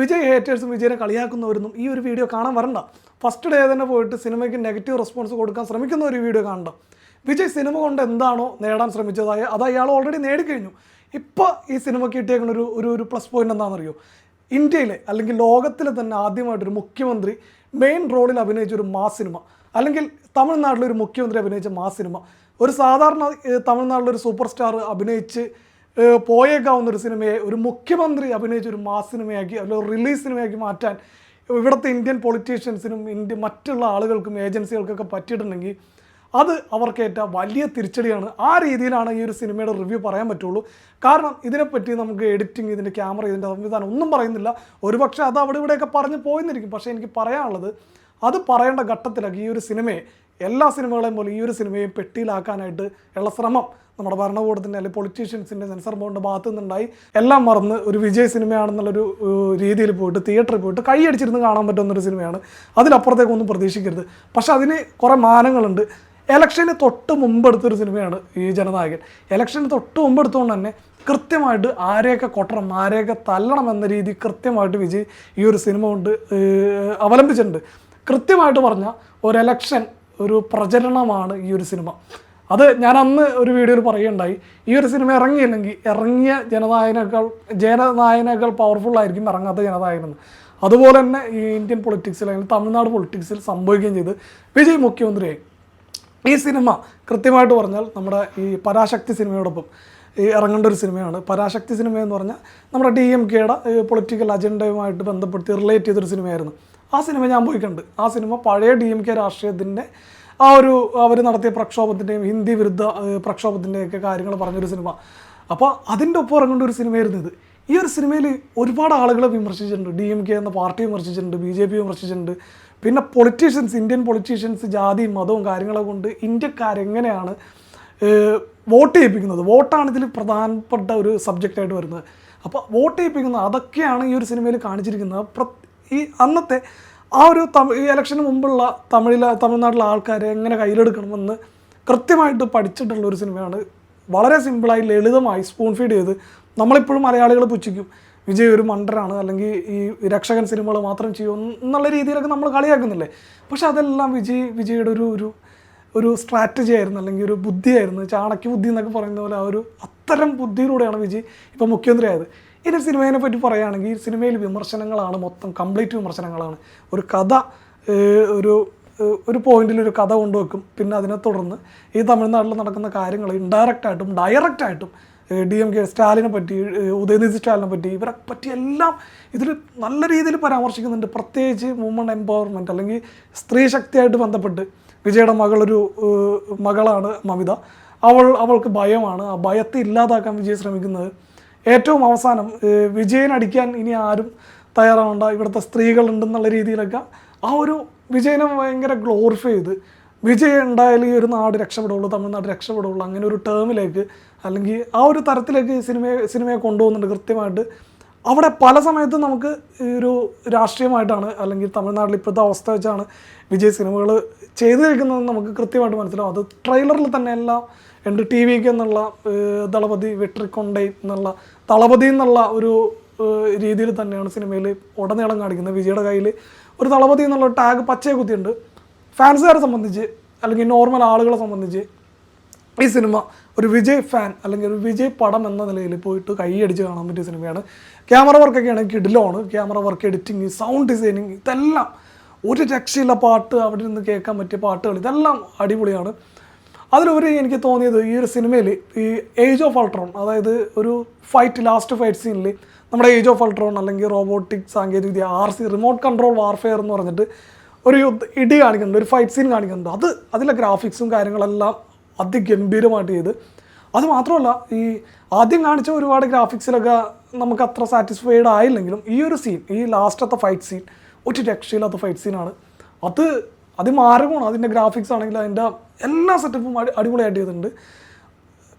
വിജയ് ഹേറ്റേഴ്സും വിജയനെ കളിയാക്കുന്നവരൊന്നും ഈ ഒരു വീഡിയോ കാണാൻ വരണ്ട. ഫസ്റ്റ് ഡേ തന്നെ പോയിട്ട് സിനിമയ്ക്ക് നെഗറ്റീവ് റെസ്പോൺസ് കൊടുക്കാൻ ശ്രമിക്കുന്ന ഒരു വീഡിയോ കാണണ്ട. വിജയ് സിനിമ കൊണ്ട് എന്താണോ നേടാൻ ശ്രമിച്ചതായ അത് അയാൾ ഓൾറെഡി നേടിക്കഴിഞ്ഞു. ഇപ്പോൾ ഈ സിനിമയ്ക്ക് കിട്ടിയേക്കുന്ന ഒരു പ്ലസ് പോയിൻ്റ് എന്താണെന്നറിയോ? ഇന്ത്യയിലെ അല്ലെങ്കിൽ ലോകത്തിലെ തന്നെ ആദ്യമായിട്ടൊരു മുഖ്യമന്ത്രി മെയിൻ റോളിൽ അഭിനയിച്ചൊരു മാസ് സിനിമ, അല്ലെങ്കിൽ തമിഴ്നാട്ടിലൊരു മുഖ്യമന്ത്രി അഭിനയിച്ച മാസ് സിനിമ, ഒരു സാധാരണ തമിഴ്നാട്ടിലൊരു സൂപ്പർ സ്റ്റാർ അഭിനയിച്ച് പോയേക്കാവുന്നൊരു സിനിമയെ ഒരു മുഖ്യമന്ത്രി അഭിനയിച്ചൊരു മാസ് സിനിമയാക്കി അല്ലെങ്കിൽ റിലീസ് സിനിമയാക്കി മാറ്റാൻ ഇവിടുത്തെ ഇന്ത്യൻ പൊളിറ്റീഷ്യൻസിനും മറ്റുള്ള ആളുകൾക്കും ഏജൻസികൾക്കൊക്കെ പറ്റിയിട്ടുണ്ടെങ്കിൽ അത് അവർക്കേറ്റ വലിയ തിരിച്ചടിയാണ്. ആ രീതിയിലാണ് ഈ ഒരു സിനിമയുടെ റിവ്യൂ പറയാൻ പറ്റുള്ളൂ. കാരണം ഇതിനെപ്പറ്റി നമുക്ക് എഡിറ്റിംഗ്, ഇതിൻ്റെ ക്യാമറ, ഇതിൻ്റെ സംവിധാനം ഒന്നും പറയുന്നില്ല. ഒരുപക്ഷെ അത് അവിടെ ഇവിടെയൊക്കെ പറഞ്ഞു പോയെന്നിരിക്കും. പക്ഷേ എനിക്ക് പറയാനുള്ളത്, അത് പറയേണ്ട ഘട്ടത്തിലൊക്കെ ഈ ഒരു സിനിമയെ, എല്ലാ സിനിമകളെയും പോലെ ഈ ഒരു സിനിമയെ പെട്ടിയിലാക്കാനായിട്ട് ഉള്ള ശ്രമം നമ്മുടെ ഭരണകൂടത്തിൻ്റെ അല്ലെങ്കിൽ പൊളിറ്റീഷ്യൻസിൻ്റെ സെൻസർ ബോർഡിൻ്റെ ഭാഗത്തു നിന്നുണ്ടായി. എല്ലാം മറന്ന് ഒരു വിജയ് സിനിമയാണെന്നുള്ളൊരു രീതിയിൽ പോയിട്ട് തിയേറ്ററിൽ പോയിട്ട് കൈയടിച്ചിരുന്ന് കാണാൻ പറ്റുന്നൊരു സിനിമയാണ്. അതിലപ്പുറത്തേക്കൊന്നും പ്രതീക്ഷിക്കരുത്. പക്ഷേ അതിന് കുറേ മാനങ്ങളുണ്ട്. ഇലക്ഷന് തൊട്ട് മുമ്പെടുത്തൊരു സിനിമയാണ് ഈ ജനനായകൻ. ഇലക്ഷന് തൊട്ട് മുമ്പെടുത്തുകൊണ്ട് തന്നെ കൃത്യമായിട്ട് ആരെയൊക്കെ കൊട്ടണം, ആരെയൊക്കെ തല്ലണം എന്ന രീതി കൃത്യമായിട്ട് വിജയ് ഈ ഒരു സിനിമ കൊണ്ട് അവലംബിച്ചിട്ടുണ്ട്. കൃത്യമായിട്ട് പറഞ്ഞാൽ ഒരു എലക്ഷൻ ഒരു പ്രചരണമാണ് ഈ ഒരു സിനിമ. അത് ഞാൻ അന്ന് ഒരു വീഡിയോയിൽ പറയുകയുണ്ടായി. ഈ ഒരു സിനിമ ഇറങ്ങിയില്ലെങ്കിൽ ഇറങ്ങിയ ജനനായകനേക്കാൾ പവർഫുള്ളായിരിക്കും ഇറങ്ങാത്ത ജനനായകനെന്ന്. അതുപോലെ തന്നെ ഈ ഇന്ത്യൻ പൊളിറ്റിക്സിൽ അല്ലെങ്കിൽ തമിഴ്നാട് പൊളിറ്റിക്സിൽ സംഭവിക്കുകയും ചെയ്ത് വിജയ് മുഖ്യമന്ത്രിയായി. ഈ സിനിമ കൃത്യമായിട്ട് പറഞ്ഞാൽ നമ്മുടെ ഈ പരാശക്തി സിനിമയോടൊപ്പം ഇറങ്ങേണ്ട ഒരു സിനിമയാണ്. പരാശക്തി സിനിമ എന്ന് പറഞ്ഞാൽ നമ്മുടെ DMKയുടെ പൊളിറ്റിക്കൽ അജണ്ടയുമായിട്ട് ബന്ധപ്പെടുത്തി റിലേറ്റ് ചെയ്തൊരു സിനിമയായിരുന്നു. ആ സിനിമ ഞാൻ പോയി കണ്ട്. ആ സിനിമ പഴയ DMK രാഷ്ട്രീയത്തിൻ്റെ അവർ നടത്തിയ പ്രക്ഷോഭത്തിൻ്റെയും ഹിന്ദി വിരുദ്ധ പ്രക്ഷോഭത്തിൻ്റെയൊക്കെ കാര്യങ്ങൾ പറഞ്ഞൊരു സിനിമ. അപ്പോൾ അതിൻ്റെ ഒപ്പം ഇറങ്ങേണ്ട ഒരു സിനിമയായിരുന്നു ഇത്. ഈ ഒരു സിനിമയിൽ ഒരുപാട് ആളുകളെ വിമർശിച്ചിട്ടുണ്ട്. DMK എന്ന പാർട്ടി വിമർശിച്ചിട്ടുണ്ട്, BJP വിമർശിച്ചിട്ടുണ്ട്. പിന്നെ പൊളിറ്റീഷ്യൻസ്, ഇന്ത്യൻ പൊളിറ്റീഷ്യൻസ് ജാതിയും മതവും കാര്യങ്ങളെ കൊണ്ട് ഇന്ത്യക്കാരെങ്ങനെയാണ് വോട്ട് ചെയ്യിപ്പിക്കുന്നത്, വോട്ടാണ് ഇതിൽ പ്രധാനപ്പെട്ട ഒരു സബ്ജക്റ്റായിട്ട് വരുന്നത്. അപ്പോൾ വോട്ട് ചെയ്യിപ്പിക്കുന്നത് അതൊക്കെയാണ് ഈ ഒരു സിനിമയിൽ കാണിച്ചിരിക്കുന്നത്. ഈ അന്നത്തെ ആ ഒരു ഈ ഇലക്ഷന് മുമ്പുള്ള തമിഴ്നാട്ടിലെ ആൾക്കാരെ എങ്ങനെ കയ്യിലെടുക്കണമെന്ന് കൃത്യമായിട്ട് പഠിച്ചിട്ടുള്ള ഒരു സിനിമയാണ്. വളരെ സിമ്പിളായി ലളിതമായി സ്പൂൺ ഫീഡ് ചെയ്ത് നമ്മളിപ്പോഴും മലയാളികൾ പുച്ഛിക്കും, വിജയ് ഒരു മണ്ടറാണ് അല്ലെങ്കിൽ ഈ രക്ഷകൻ സിനിമകൾ മാത്രം ചെയ്യും എന്നുള്ള രീതിയിലൊക്കെ നമ്മൾ കളിയാക്കുന്നില്ലേ. പക്ഷെ അതെല്ലാം വിജയുടെ ഒരു സ്ട്രാറ്റജി ആയിരുന്നു, അല്ലെങ്കിൽ ഒരു ബുദ്ധിയായിരുന്നു. ചാണക്യ ബുദ്ധി എന്നൊക്കെ പറയുന്ന പോലെ അത്തരം ബുദ്ധിയിലൂടെയാണ് വിജയ് ഇപ്പോൾ മുഖ്യമന്ത്രിയായത്. ഇനി സിനിമയെ പറ്റി പറയുകയാണെങ്കിൽ ഈ സിനിമയിൽ വിമർശനങ്ങളാണ്, മൊത്തം കംപ്ലീറ്റ് വിമർശനങ്ങളാണ്. ഒരു കഥ ഒരു പോയിന്റിൽ ഒരു കഥ കൊണ്ടുവെക്കും. പിന്നെ അതിനെ തുടർന്ന് ഈ തമിഴ്നാട്ടിൽ നടക്കുന്ന കാര്യങ്ങൾ ഇൻഡയറക്റ്റായിട്ടും ഡയറക്റ്റായിട്ടും DMK സ്റ്റാലിനെ പറ്റി, ഉദയനിധി സ്റ്റാലിനെ പറ്റി, ഇവരെ പറ്റി എല്ലാം ഇതിൽ നല്ല രീതിയിൽ പരാമർശിക്കുന്നുണ്ട്. പ്രത്യേകിച്ച് വുമൺ എംപവർമെൻറ്റ് അല്ലെങ്കിൽ സ്ത്രീ ശക്തിയായിട്ട് ബന്ധപ്പെട്ട് വിജയുടെ മകളാണ് മമിത. അവൾക്ക് ഭയമാണ്. ആ ഭയത്തെ ഇല്ലാതാക്കാൻ വിജയ് ശ്രമിക്കുന്നത്. ഏറ്റവും അവസാനം വിജയനടിക്കാൻ ഇനി ആരും തയ്യാറാവണ്ട, ഇവിടുത്തെ സ്ത്രീകളുണ്ടെന്നുള്ള രീതിയിലൊക്കെ ആ ഒരു വിജയനെ ഭയങ്കര ഗ്ലോറിഫൈ ചെയ്ത് വിജയ് ഉണ്ടായാലും ഈ ഒരു നാട് രക്ഷപ്പെടുള്ളൂ, തമിഴ്നാട് രക്ഷപ്പെടുള്ളൂ, അങ്ങനെ ഒരു ടേമിലേക്ക് അല്ലെങ്കിൽ ആ ഒരു തരത്തിലേക്ക് സിനിമയെ കൊണ്ടുപോകുന്നുണ്ട് കൃത്യമായിട്ട്. അവിടെ പല സമയത്തും നമുക്ക് ഒരു രാഷ്ട്രീയമായിട്ടാണ് അല്ലെങ്കിൽ തമിഴ്നാട്ടിൽ ഇപ്പോഴത്തെ അവസ്ഥ വെച്ചാണ് വിജയ് സിനിമകൾ ചെയ്തിരിക്കുന്നതെന്ന് നമുക്ക് കൃത്യമായിട്ട് മനസ്സിലാവും. അത് ട്രെയിലറിൽ തന്നെ എല്ലാം ഉണ്ട്. TVK എന്നുള്ള ദളപതി വെട്രിക്കൊണ്ടൈ എന്നുള്ള തളപതി എന്നുള്ള ഒരു രീതിയിൽ തന്നെയാണ് സിനിമയിൽ ഉടനീളം കാണിക്കുന്നത്. വിജയുടെ കയ്യിൽ ഒരു തളപതി എന്നുള്ള ടാഗ് പച്ചയെ കുത്തിയുണ്ട്. ഫാൻസുകാരെ സംബന്ധിച്ച് അല്ലെങ്കിൽ നോർമൽ ആളുകളെ സംബന്ധിച്ച് ഈ സിനിമ ഒരു വിജയ് ഫാൻ അല്ലെങ്കിൽ ഒരു വിജയ് പടം എന്ന നിലയിൽ പോയിട്ട് കൈയടിച്ച് കാണാൻ പറ്റിയ സിനിമയാണ്. ക്യാമറ വർക്കൊക്കെ ആണെങ്കിൽ കിടിലമാണ്. Camera work, editing, sound designing, ഇതെല്ലാം ഒരു രക്ഷയില്ല. പാട്ട്, അവിടെ നിന്ന് കേൾക്കാൻ പറ്റിയ പാട്ടുകൾ, ഇതെല്ലാം അടിപൊളിയാണ്. അതിലുപരി എനിക്ക് തോന്നിയത് ഈ ഒരു സിനിമയിൽ ഈ ഏജ് ഓഫ് അൾട്രോൺ, അതായത് ഒരു ലാസ്റ്റ് ഫൈറ്റ് സീനിൽ നമ്മുടെ ഏജ് ഓഫ് അൾട്രോൺ അല്ലെങ്കിൽ റോബോട്ടിക് സാങ്കേതികവിദ്യ RC റിമോട്ട് കൺട്രോൾ വാർഫെയർ എന്ന് പറഞ്ഞിട്ട് ഒരു ഇടി കാണിക്കുന്നുണ്ട്, ഒരു ഫൈറ്റ് സീൻ കാണിക്കുന്നുണ്ട്. അതിലെ ഗ്രാഫിക്സും കാര്യങ്ങളെല്ലാം അതിഗംഭീരമായിട്ട് ചെയ്ത്, അതുമാത്രമല്ല ഈ ആദ്യം കാണിച്ച ഒരുപാട് ഗ്രാഫിക്സിലൊക്കെ നമുക്ക് അത്ര സാറ്റിസ്ഫൈഡ് ആയില്ലെങ്കിലും ഈ ഒരു സീൻ, ഈ ലാസ്റ്റത്തെ ഫൈറ്റ് സീൻ ഒരു രക്ഷയില്ലാത്ത ഫൈറ്റ് സീനാണ്. അതിമാരകമാണ്. അതിൻ്റെ ഗ്രാഫിക്സ് ആണെങ്കിലും അതിൻ്റെ എല്ലാ സെറ്റപ്പും അടിപൊളിയായിട്ട് ചെയ്തിട്ടുണ്ട്.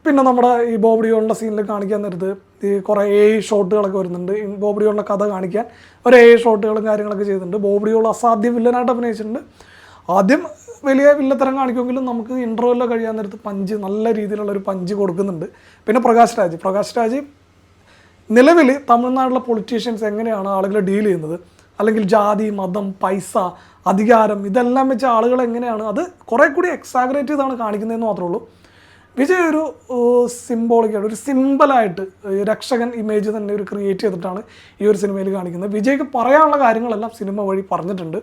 പിന്നെ നമ്മുടെ ഈ ബോബ് ഡിയോളിൻ്റെ സീനിൽ കാണിക്കാൻ നേരത്ത് ഈ കുറേ ഷോട്ടുകളൊക്കെ വരുന്നുണ്ട്. ബോബ് ഡിയോളിൻ്റെ കഥ കാണിക്കാൻ ഒരു ഷോട്ടുകളും കാര്യങ്ങളൊക്കെ ചെയ്തിട്ടുണ്ട്. ബോബ് ഡിയോൾ അസാധ്യ വില്ലനായിട്ട് അഭിനയിച്ചിട്ടുണ്ട്. ആദ്യം വലിയ വില്ലത്തരം കാണിക്കുമെങ്കിലും നമുക്ക് ഇൻട്രോയിൽ കഴിയാൻ നേരത്ത് നല്ല രീതിയിലുള്ളൊരു പഞ്ച് കൊടുക്കുന്നുണ്ട്. പിന്നെ പ്രകാശ് രാജ് നിലവിൽ തമിഴ്നാട്ടിലെ പൊളിറ്റീഷ്യൻസ് എങ്ങനെയാണ് ആളുകളെ ഡീൽ ചെയ്യുന്നത്, അല്ലെങ്കിൽ ജാതി, മതം, പൈസ, അധികാരം, ഇതെല്ലാം വെച്ച് ആളുകൾ എങ്ങനെയാണ് അത് കുറേ കൂടി എക്സാഗ്രേറ്റ് ചെയ്താണ് കാണിക്കുന്നതെന്ന് മാത്രമേ ഉള്ളൂ. വിജയ് ഒരു സിംബോളിക്കായിട്ട്, ഒരു സിമ്പിളായിട്ട് രക്ഷകൻ ഇമേജ് തന്നെ ഒരു ക്രിയേറ്റ് ചെയ്തിട്ടാണ് ഈ ഒരു സിനിമയിൽ കാണിക്കുന്നത്. വിജയ്ക്ക് പറയാനുള്ള കാര്യങ്ങളെല്ലാം സിനിമ വഴി പറഞ്ഞിട്ടുണ്ട്.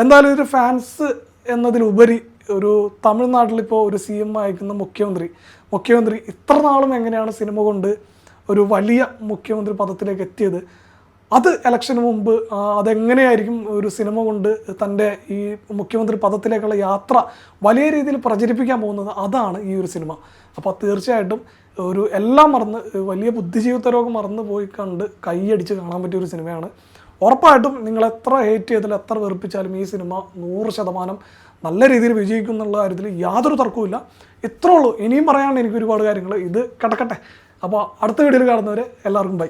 എന്തായാലും ഒരു ഫാൻസ് എന്നതിലുപരി ഒരു തമിഴ്നാട്ടിലിപ്പോൾ ഒരു CM അയക്കുന്ന മുഖ്യമന്ത്രി ഇത്ര നാളും എങ്ങനെയാണ് സിനിമ കൊണ്ട് ഒരു വലിയ മുഖ്യമന്ത്രി പദത്തിലേക്ക് എത്തിയത്, അത് ഇലക്ഷന് മുമ്പ് അതെങ്ങനെയായിരിക്കും ഒരു സിനിമ കൊണ്ട് തൻ്റെ ഈ മുഖ്യമന്ത്രി പദത്തിലേക്കുള്ള യാത്ര വലിയ രീതിയിൽ പ്രചരിപ്പിക്കാൻ പോകുന്നത്, അതാണ് ഈ ഒരു സിനിമ. അപ്പോൾ തീർച്ചയായിട്ടും ഒരു എല്ലാം മറന്ന്, വലിയ ബുദ്ധിജീവിതരൊക്കെ മറന്ന് പോയി കണ്ട് കൈയടിച്ച് കാണാൻ പറ്റിയ ഒരു സിനിമയാണ്. ഉറപ്പായിട്ടും നിങ്ങൾ എത്ര ഹേറ്റ് ചെയ്താലും എത്ര വെറുപ്പിച്ചാലും ഈ സിനിമ 100% നല്ല രീതിയിൽ വിജയിക്കും എന്നുള്ള കാര്യത്തിൽ യാതൊരു തർക്കവുമില്ല. ഇത്രേ ഉള്ളൂ. ഇനിയും പറയാനുള്ള എനിക്ക് ഒരുപാട് കാര്യങ്ങൾ. ഇത് കിടക്കട്ടെ. അപ്പോൾ അടുത്ത വീഡിയോയിൽ കാണുന്നവരെ എല്ലാവർക്കും ബൈ.